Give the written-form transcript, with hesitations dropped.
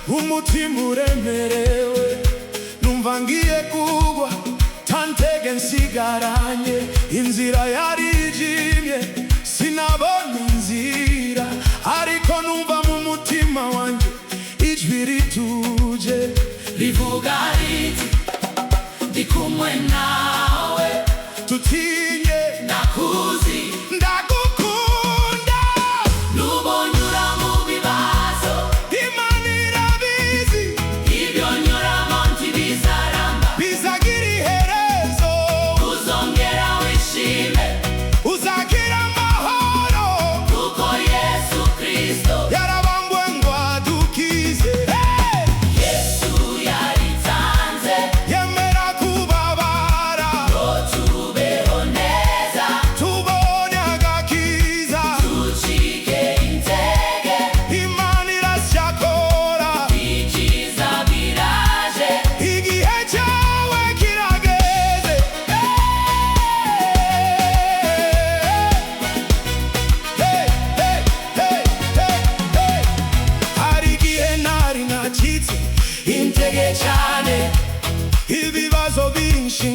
umutima uremerewe numva ngiye kugwa tantege nsigaranye inzira yarijimye sinabona inzira ariko numva mu mutima wanjye ijwi rituje rivuga riti ndi kumwe nawe tutinye nakuzi ndagukunda nubonyura mu bibazo Imana irabizi ibyo nyuramo ntibizaramba bizagira iherezo uzongera wishime uzagira amahoro kuko Yesu Kristo yarabambwe ngo adukize Yesu yaritanze yemera kubabara ngo tubeho neza tubone agakiza tucike intege Imana iracyakora ikiza biraje igihe cyawe kirageze hari igihe nari nacitse intege cyane ibibazo byinshi